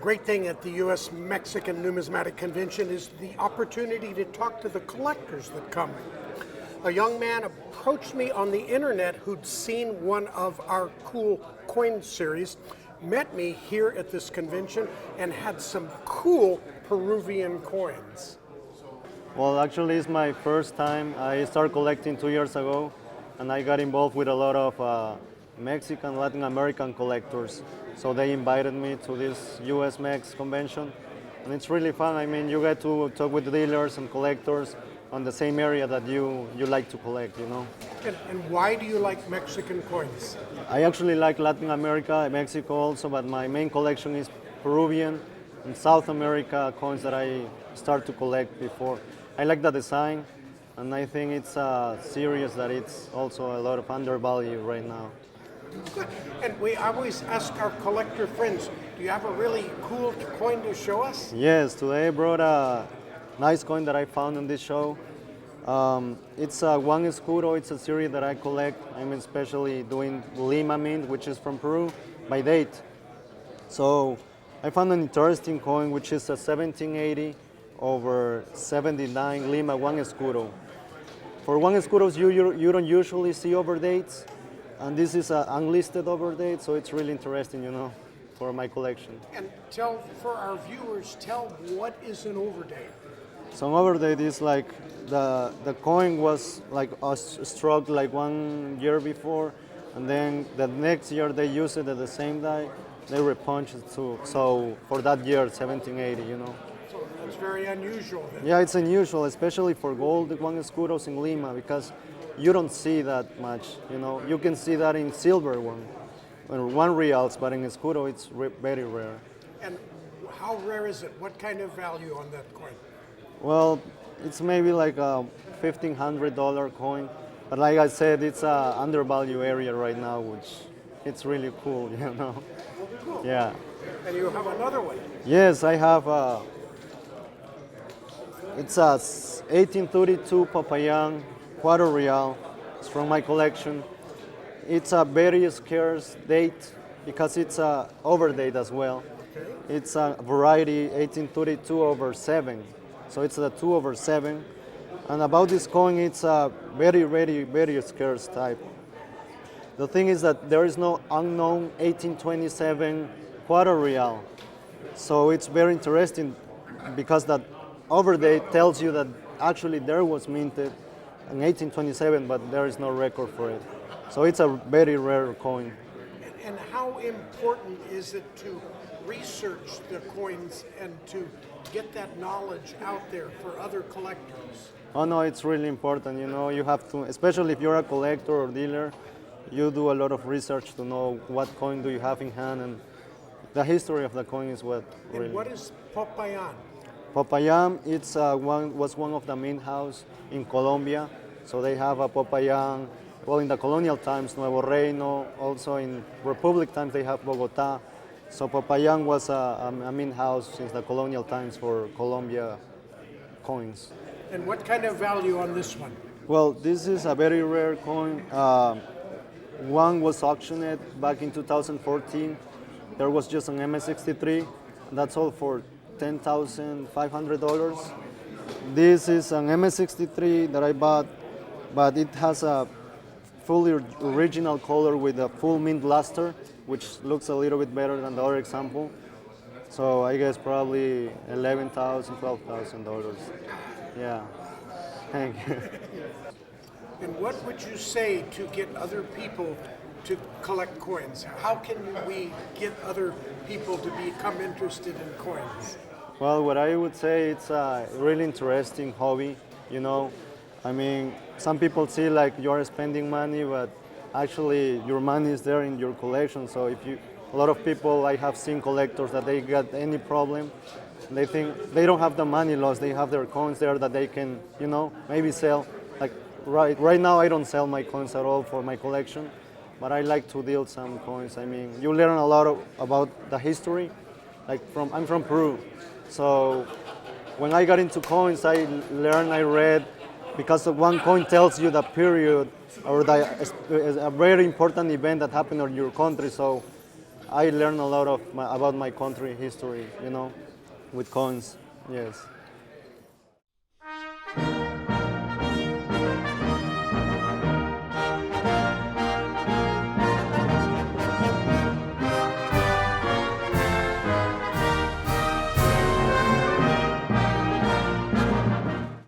great thing at the U.S. Mexican Numismatic Convention is the opportunity to talk to the collectors that come. A young man approached me on the internet who'd seen one of our cool coin series, met me here at this convention, and had some cool Peruvian coins. Well, actually, it's my first time. I started collecting 2 years ago, and I got involved with a lot of Mexican, Latin American collectors. So they invited me to this US Mex convention, and it's really fun. I mean, you get to talk with dealers and collectors on the same area that you like to collect, you know. And why do you like Mexican coins? I actually like Latin America, Mexico also, but my main collection is Peruvian and South America coins that I start to collect before. I like the design, and I think it's serious that it's also a lot of undervalue right now. Good. And we always ask our collector friends, do you have a really cool coin to show us? Yes, today I brought a nice coin that I found in this show. It's a One Escudo. It's a series that I collect. I'm especially doing Lima Mint, which is from Peru, by date. So I found an interesting coin, which is a 1780 over 79 Lima One Escudo. For One Escudos, you don't usually see overdates, and this is an unlisted overdate, so it's really interesting, you know, for my collection. And tell, for our viewers, tell what is an overdate? So an overdate is like the coin was like struck like 1 year before, and then the next year they use it at the same day, they repunch it too. So for that year, 1780, you know. So it's very unusual then. Yeah, it's unusual, especially for gold One Escudos in Lima, because you don't see that much, you know. You can see that in silver one reals, but in Escudo it's very rare. And how rare is it? What kind of value on that coin? Well, it's maybe like a $1,500 coin, but like I said, it's a undervalued area right now, which it's really cool, you know. Cool. Yeah. And you have another one. Yes, I have it's a 1832 Popayán Quarter Real. It's from my collection. It's a very scarce date because it's a overdate as well. Okay. It's a variety 1832 over 7. So it's a 2 over 7. And about this coin, it's a very scarce type. The thing is that there is no unknown 1827 Quarter Real. So it's very interesting because that overdate tells you that actually there was minted in 1827, but there is no record for it. So it's a very rare coin. And how important is it to research the coins and to get that knowledge out there for other collectors? Oh no, it's really important. You know, you have to, especially if you're a collector or dealer, you do a lot of research to know what coin do you have in hand, and the history of the coin is what really. And what is Popayán? Popayán, was one of the mint house in Colombia. So they have a Popayán, well, in the colonial times, Nuevo Reino, also in Republic times they have Bogotá. So Popayán was a mint house since the colonial times for Colombia coins. And what kind of value on this one? Well, this is a very rare coin. One was auctioned back in 2014. There was just an MS63. That's all for $10,500. This is an MS63 that I bought, but it has a fully original color with a full mint luster, which looks a little bit better than the other example. So I guess probably $11,000, $12,000. Yeah, thank you. And what would you say to get other people to collect coins? How can we get other people to become interested in coins? Well, what I would say, it's a really interesting hobby, you know. I mean, some people see like you're spending money, but actually your money is there in your collection. So a lot of people, I have seen collectors that they got any problem, they think they don't have the money lost, they have their coins there that they can, you know, maybe sell. Like right now I don't sell my coins at all for my collection, but I like to deal some coins. I mean, you learn a lot about the history. Like I'm from Peru, so when I got into coins, I read, because one coin tells you the period or a very important event that happened in your country. So I learned a lot of about my country history, with coins. Yes.